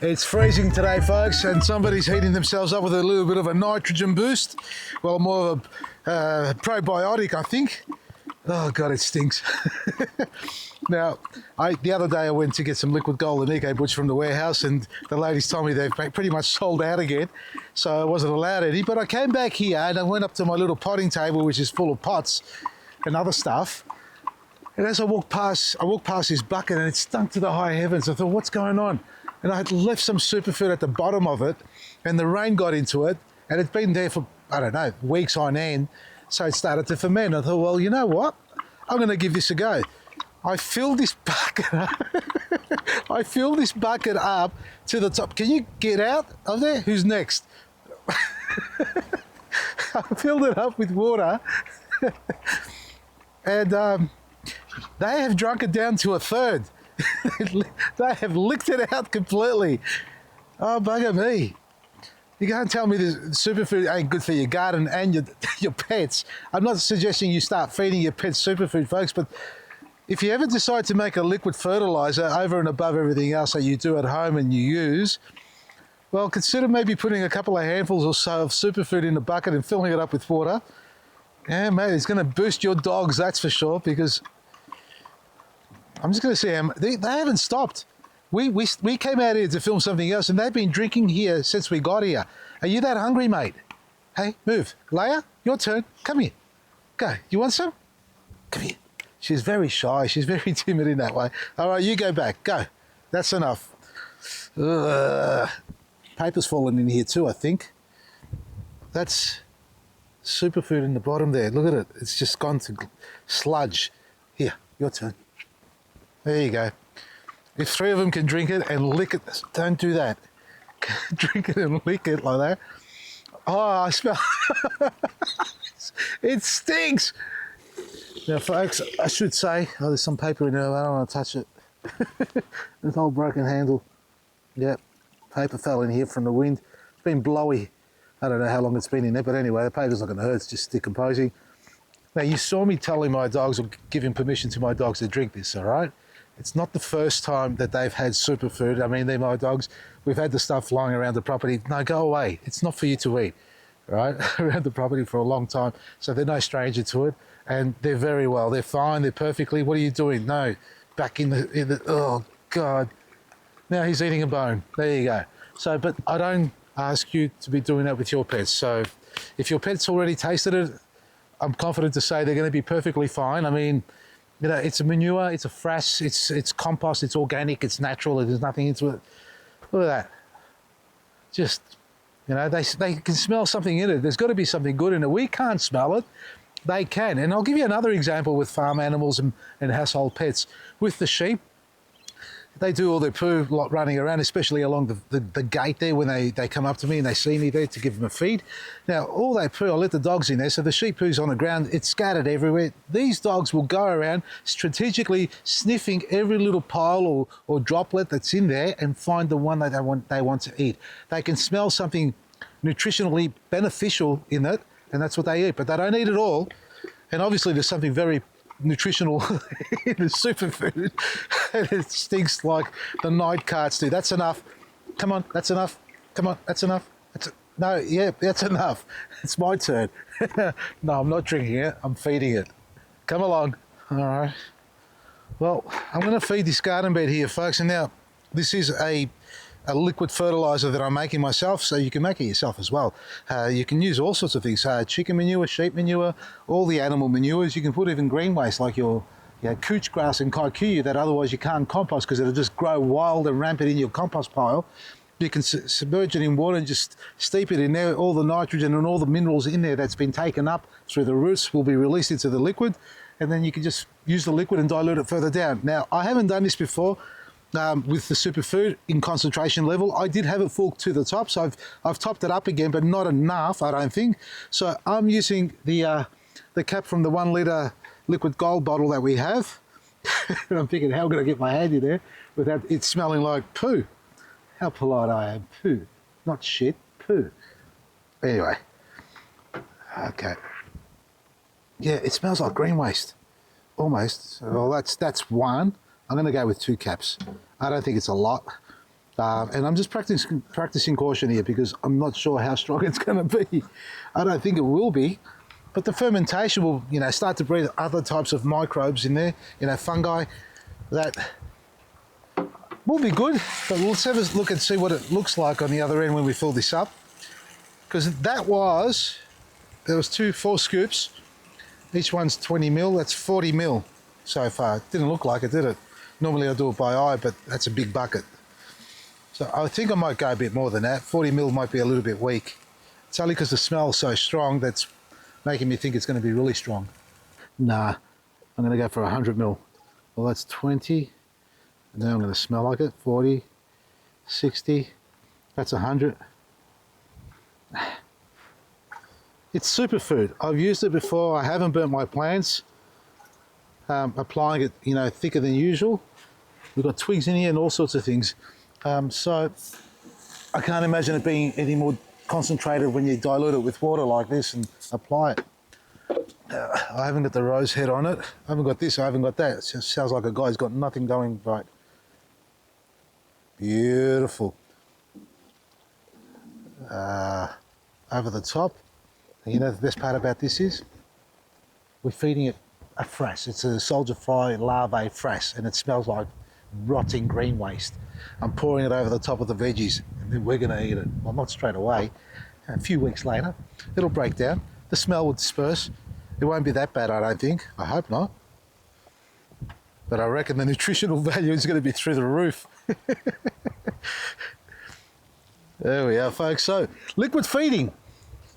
It's freezing today, folks, and somebody's heating themselves up with a little bit of a nitrogen boost. Well, more of a probiotic, I think. Oh, God, it stinks. Now, the other day I went to get some liquid golden eco butch from the warehouse, and the ladies told me they've pretty much sold out again, so I wasn't allowed any. But I came back here and I went up to my little potting table, which is full of pots and other stuff. And as I walked past this bucket, and it stunk to the high heavens. I thought, what's going on? And I had left some superfood at the bottom of it, and the rain got into it, and it's been there for, I don't know, weeks on end, so it started to ferment. I thought, well, you know what? I'm going to give this a go. I filled this bucket up. I filled this bucket up to the top. Can you get out of there? Who's next? I filled it up with water, and they have drunk it down to a third. They have licked it out completely. Oh, bugger me. You can't tell me this superfood ain't good for your garden and your pets. I'm not suggesting you start feeding your pets superfood, folks, but if you ever decide to make a liquid fertiliser over and above everything else that you do at home and you use, well, consider maybe putting a couple of handfuls or so of superfood in a bucket and filling it up with water. Yeah, mate, it's going to boost your dogs, that's for sure, because I'm just going to say, they haven't stopped. We came out here to film something else, and they've been drinking here since we got here. Are you that hungry, mate? Hey, move. Leia, your turn. Come here. Go. You want some? Come here. She's very shy. She's very timid in that way. All right, you go back. Go. That's enough. Paper's fallen in here too, I think. That's superfood in the bottom there. Look at it. It's just gone to sludge. Here, your turn. There you go. If three of them can drink it and lick it, don't do that. Drink it and lick it like that. Oh, I smell. It stinks. Now, folks, I should say, oh, there's some paper in there. I don't want to touch it. This old broken handle. Yep, paper fell in here from the wind. It's been blowy. I don't know how long it's been in there, but anyway, the paper's not going to hurt. It's just decomposing. Now, you saw me telling my dogs, or giving permission to my dogs to drink this, all right? It's not the first time that they've had superfood. I mean, they're my dogs. We've had the stuff flying around the property. No, go away. It's not for you to eat, right? Around the property for a long time. So they're no stranger to it. And they're very well. They're fine. They're perfectly. What are you doing? No, back in the oh, God. Now he's eating a bone. There you go. So, but I don't ask you to be doing that with your pets. So if your pet's already tasted it, I'm confident to say they're going to be perfectly fine. I mean, you know, it's a manure, it's a frass, it's compost, it's organic, it's natural, there's nothing into it. Look at that. Just, you know, they can smell something in it. There's got to be something good in it. We can't smell it. They can. And I'll give you another example with farm animals and household pets. With the sheep, they do all their poo running around, especially along the gate there when they come up to me and they see me there to give them a feed. Now, all that poo, I let the dogs in there, so the sheep poo's on the ground, it's scattered everywhere. These dogs will go around strategically sniffing every little pile or droplet that's in there and find the one that they want to eat. They can smell something nutritionally beneficial in it, and that's what they eat, but they don't eat it all. And obviously there's something very nutritional in the superfood, and it stinks like the night carts do. That's enough. Come on, that's enough. Come on, that's enough. No, yeah, that's enough. It's my turn. No, I'm not drinking it. I'm feeding it. Come along. All right. Well, I'm going to feed this garden bed here, folks. And now, this is a liquid fertiliser that I'm making myself, so you can make it yourself as well. You can use all sorts of things, chicken manure, sheep manure, all the animal manures. You can put even green waste like your couch grass and kikuyu that otherwise you can't compost because it'll just grow wild and rampant in your compost pile. You can submerge it in water and just steep it in there. All the nitrogen and all the minerals in there that's been taken up through the roots will be released into the liquid, and then you can just use the liquid and dilute it further down. Now, I haven't done this before. With the superfood in concentration level, I did have it full to the top, so I've topped it up again, but not enough, I don't think. So I'm using the cap from the 1 litre liquid gold bottle that we have. And I'm thinking, how can I get my hand in there without it smelling like poo? How polite I am. Poo, not shit, poo. Anyway, okay. Yeah, it smells like green waste, almost. Well, that's one. I'm going to go with 2 caps. I don't think it's a lot. And I'm just practicing caution here because I'm not sure how strong it's going to be. I don't think it will be, but the fermentation will, start to breed other types of microbes in there, fungi that will be good. But let's have a look and see what it looks like on the other end when we fill this up. Because there was 4 scoops. Each one's 20 mil. That's 40 mil so far. It didn't look like it, did it? Normally I do it by eye, but that's a big bucket. So I think I might go a bit more than that. 40 mil might be a little bit weak. It's only because the smell's so strong that's making me think it's going to be really strong. Nah, I'm going to go for 100 mil. Well, that's 20. And now I'm going to smell like it. 40, 60. That's 100. It's superfood. I've used it before. I haven't burnt my plants. Applying it, thicker than usual. We've got twigs in here and all sorts of things. So I can't imagine it being any more concentrated when you dilute it with water like this and apply it. I haven't got the rose head on it. I haven't got this, I haven't got that. It just sounds like a guy's got nothing going right. Beautiful. Over the top. And the best part about this is we're feeding it a frass. It's a soldier fly larvae frass, and it smells like rotting green waste. I'm pouring it over the top of the veggies, and then we're going to eat it. Well, not straight away. A few weeks later, it'll break down. The smell will disperse. It won't be that bad, I don't think. I hope not. But I reckon the nutritional value is going to be through the roof. There we are, folks. So, liquid feeding.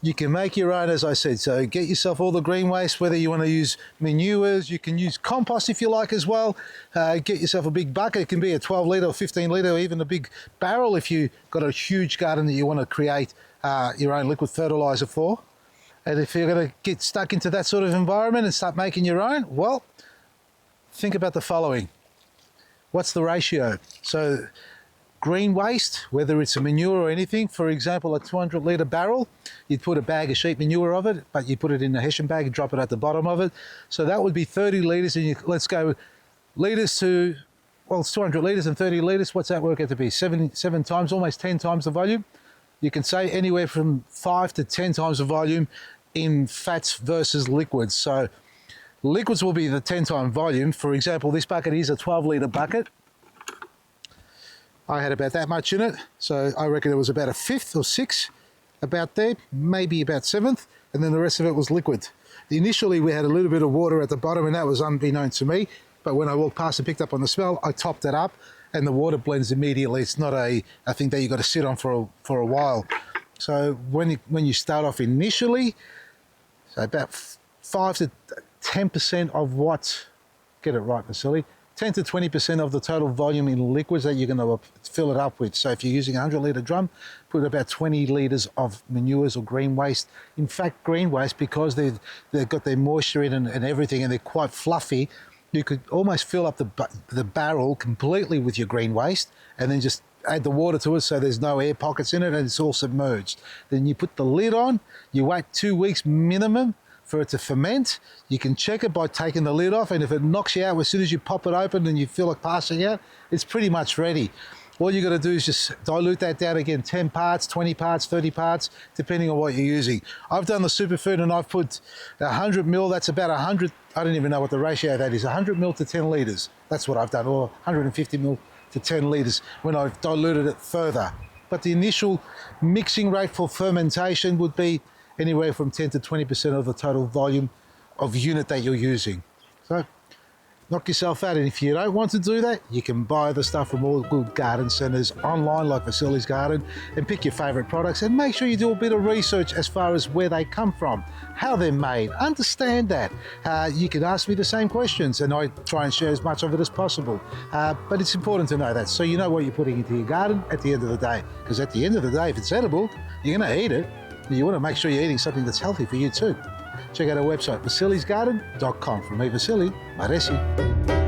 You can make your own, as I said. So get yourself all the green waste, whether you want to use manures, you can use compost if you like as well. Get yourself a big bucket. It can be a 12 litre or 15 litre or even a big barrel if you've got a huge garden that you want to create your own liquid fertiliser for. And if you're going to get stuck into that sort of environment and start making your own, well, think about the following. What's the ratio? So green waste, whether it's a manure or anything, for example, a 200 litre barrel, you'd put a bag of sheep manure of it, but you put it in a Hessian bag and drop it at the bottom of it. So that would be 30 litres, and let's go litres to, well, it's 200 litres and 30 litres. What's that work out to be? 7 times, almost 10 times the volume. You can say anywhere from 5 to 10 times the volume in fats versus liquids. So liquids will be the 10 time volume. For example, this bucket is a 12 litre bucket. I had about that much in it, so I reckon it was about a fifth or sixth, about there, maybe about seventh, and then the rest of it was liquid. Initially, we had a little bit of water at the bottom, and that was unbeknown to me, but when I walked past and picked up on the smell, I topped it up, and the water blends immediately. It's not a thing that you've got to sit on for a while. So when you start off initially, so about 5 to 10% of what, get it right, Vasily, 10 to 20% of the total volume in liquids that you're going to fill it up with. So if you're using a 100 litre drum, put about 20 litres of manures or green waste. In fact, green waste, because they've got their moisture in and everything, and they're quite fluffy, you could almost fill up the barrel completely with your green waste and then just add the water to it so there's no air pockets in it and it's all submerged. Then you put the lid on, you wait 2 weeks minimum for it to ferment. You can check it by taking the lid off, and if it knocks you out as soon as you pop it open and you feel like passing out, it's pretty much ready. All you got to do is just dilute that down again, 10 parts, 20 parts, 30 parts, depending on what you're using. I've done the superfood and I've put 100 mil, that's about 100, I don't even know what the ratio of that is, 100 mil to 10 litres. That's what I've done, or 150 mil to 10 litres when I've diluted it further. But the initial mixing rate for fermentation would be anywhere from 10 to 20% of the total volume of unit that you're using. So knock yourself out, and if you don't want to do that, you can buy the stuff from all good garden centres online like Vasily's Garden and pick your favourite products, and make sure you do a bit of research as far as where they come from, how they're made, understand that. You can ask me the same questions and I try and share as much of it as possible. But it's important to know that so you know what you're putting into your garden at the end of the day, because at the end of the day, if it's edible, you're going to eat it. You want to make sure you're eating something that's healthy for you too. Check out our website, vasilysgarden.com. From me, Vasily, Maresi.